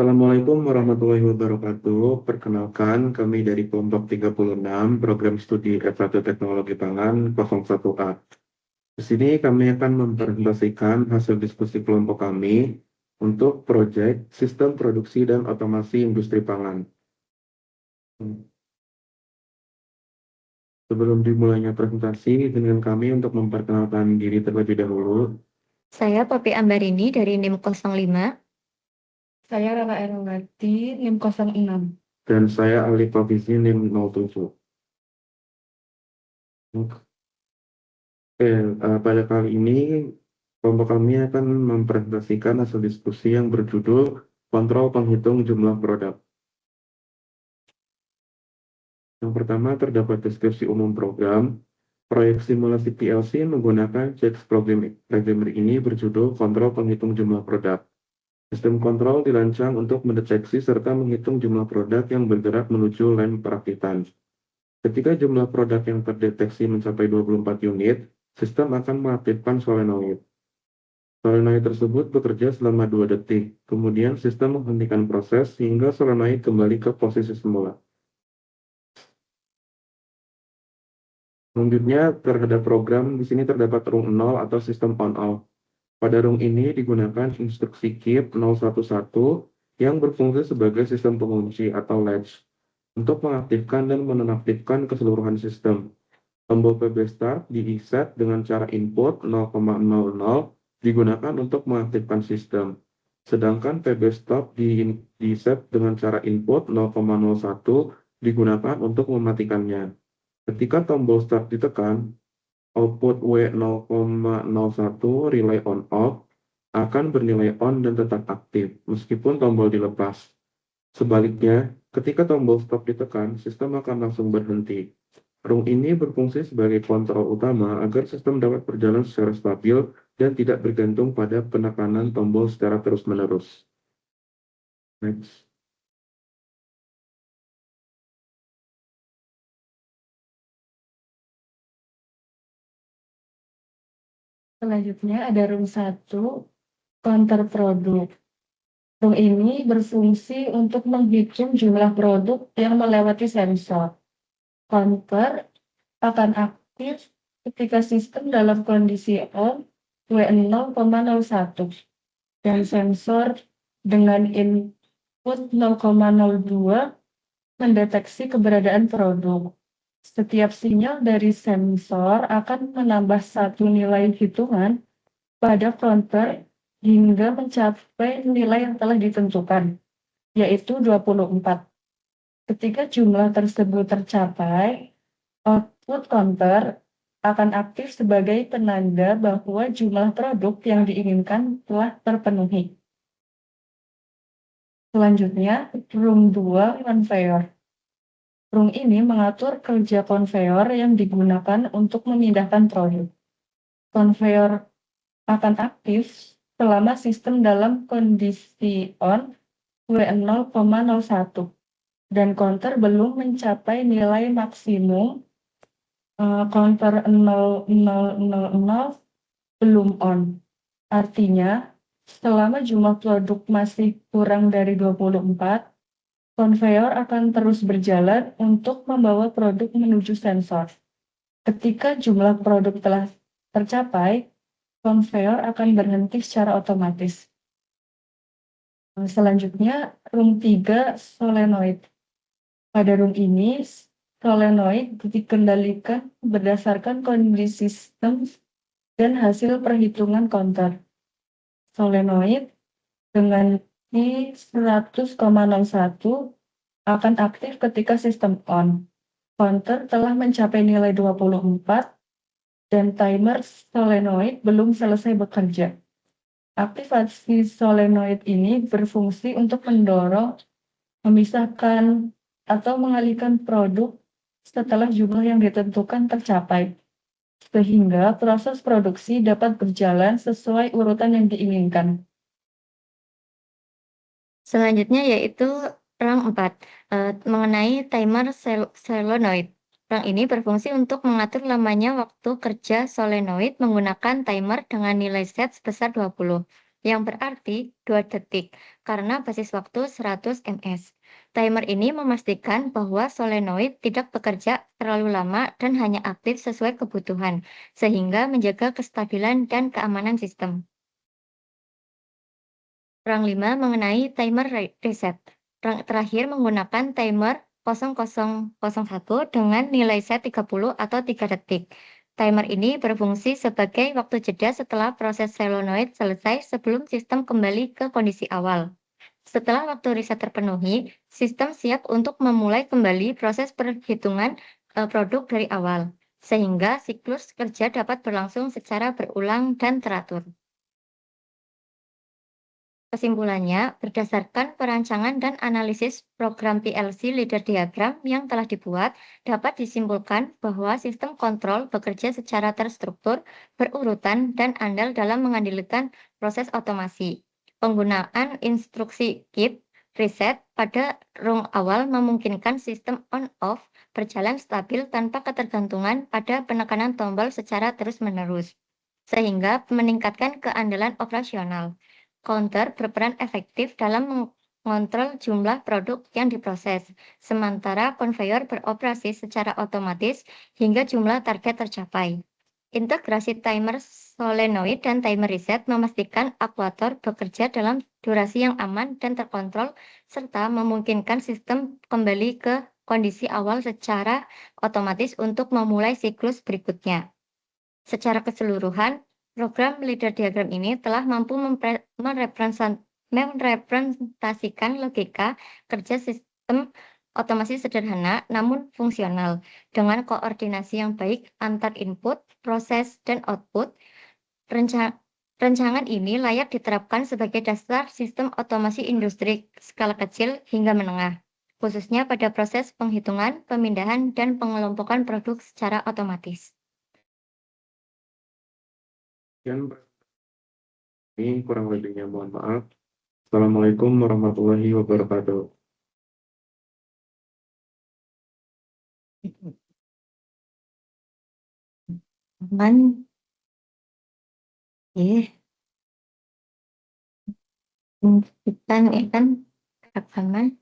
Assalamualaikum warahmatullahi wabarakatuh. Perkenalkan, kami dari kelompok 36, Program Studi S1 Teknologi Pangan 01A. Di sini kami akan mempresentasikan hasil diskusi kelompok kami untuk proyek Sistem Produksi dan Otomasi Industri Pangan. Sebelum dimulainya presentasi, dengan kami untuk memperkenalkan diri terlebih dahulu. Saya Poppy Ambarini dari NIM 05. Saya Rara Erwati, NIM 06. Dan saya ahli provisi NIM 07. Pada kali ini kelompok kami akan mempresentasikan hasil diskusi yang berjudul Kontrol Penghitung Jumlah Produk. Yang pertama terdapat deskripsi umum program. Proyek simulasi PLC menggunakan CHEX programmer ini berjudul Kontrol Penghitung Jumlah Produk. Sistem kontrol dirancang untuk mendeteksi serta menghitung jumlah produk yang bergerak menuju lem perakitan. Ketika jumlah produk yang terdeteksi mencapai 24 unit, sistem akan mengaktifkan solenoid. Solenoid tersebut bekerja selama 2 detik, kemudian sistem menghentikan proses hingga solenoid kembali ke posisi semula. Selanjutnya, terhadap program, di sini terdapat rung 0 atau sistem on-off. Pada rung ini digunakan instruksi keep 011 yang berfungsi sebagai sistem pengunci atau latch untuk mengaktifkan dan menonaktifkan keseluruhan sistem. Tombol PB Start di-set dengan cara input 0,00 digunakan untuk mengaktifkan sistem. Sedangkan PB Stop di-set dengan cara input 0,01 digunakan untuk mematikannya. Ketika tombol Start ditekan, output W0,01 relay on-off akan bernilai on dan tetap aktif, meskipun tombol dilepas. Sebaliknya, ketika tombol stop ditekan, sistem akan langsung berhenti. Rung ini berfungsi sebagai kontrol utama agar sistem dapat berjalan secara stabil dan tidak bergantung pada penekanan tombol secara terus-menerus. Next. Selanjutnya ada rung 1, counter produk. Rung ini berfungsi untuk menghitung jumlah produk yang melewati sensor. Counter akan aktif ketika sistem dalam kondisi on W0,01 dan sensor dengan input 0,02 mendeteksi keberadaan produk. Setiap sinyal dari sensor akan menambah satu nilai hitungan pada counter hingga mencapai nilai yang telah ditentukan, yaitu 24. Ketika jumlah tersebut tercapai, output counter akan aktif sebagai penanda bahwa jumlah produk yang diinginkan telah terpenuhi. Selanjutnya, rung 2 conveyor. Rung ini mengatur kerja konveyor yang digunakan untuk memindahkan produk. Konveyor akan aktif selama sistem dalam kondisi on W0,01 dan counter belum mencapai nilai maksimum. Counter 0000 belum on. Artinya, selama jumlah produk masih kurang dari 24, konveyor akan terus berjalan untuk membawa produk menuju sensor. Ketika jumlah produk telah tercapai, konveyor akan berhenti secara otomatis. Selanjutnya, rung 3 solenoid. Pada rung ini, solenoid dikendalikan berdasarkan kondisi sistem dan hasil perhitungan counter. Solenoid dengan I100,01 akan aktif ketika sistem on. Counter telah mencapai nilai 24 dan timer solenoid belum selesai bekerja. Aktivasi solenoid ini berfungsi untuk mendorong, memisahkan, atau mengalihkan produk setelah jumlah yang ditentukan tercapai, sehingga proses produksi dapat berjalan sesuai urutan yang diinginkan. Selanjutnya yaitu rung 4, mengenai timer solenoid. Rung ini berfungsi untuk mengatur lamanya waktu kerja solenoid menggunakan timer dengan nilai set sebesar 20. yang berarti 2 detik, karena basis waktu 100 ms. Timer ini memastikan bahwa solenoid tidak bekerja terlalu lama dan hanya aktif sesuai kebutuhan, sehingga menjaga kestabilan dan keamanan sistem. Rang 5 mengenai timer reset. Rang terakhir menggunakan timer 0001 dengan nilai set 30 atau 3 detik. Timer ini berfungsi sebagai waktu jeda setelah proses solenoid selesai sebelum sistem kembali ke kondisi awal. Setelah waktu riset terpenuhi, sistem siap untuk memulai kembali proses perhitungan produk dari awal, sehingga siklus kerja dapat berlangsung secara berulang dan teratur. Kesimpulannya, berdasarkan perancangan dan analisis program PLC leader diagram yang telah dibuat, dapat disimpulkan bahwa sistem kontrol bekerja secara terstruktur, berurutan, dan andal dalam mengandalkan proses otomasi. Penggunaan instruksi keep reset pada rung awal memungkinkan sistem on-off berjalan stabil tanpa ketergantungan pada penekanan tombol secara terus-menerus, sehingga meningkatkan keandalan operasional. Counter berperan efektif dalam mengontrol jumlah produk yang diproses, sementara konveyor beroperasi secara otomatis hingga jumlah target tercapai. Integrasi timer solenoid dan timer reset memastikan aktuator bekerja dalam durasi yang aman dan terkontrol, serta memungkinkan sistem kembali ke kondisi awal secara otomatis untuk memulai siklus berikutnya. Secara keseluruhan, program leader diagram ini telah mampu merepresentasikan logika kerja sistem otomasi sederhana namun fungsional, dengan koordinasi yang baik antar input, proses, dan output. Rancangan ini layak diterapkan sebagai dasar sistem otomasi industri skala kecil hingga menengah, khususnya pada proses penghitungan, pemindahan, dan pengelompokan produk secara otomatis. Sekian, ini kurang lebihnya mohon maaf. Assalamualaikum warahmatullahi wabarakatuh. Aman. Kita ini kan rekaman.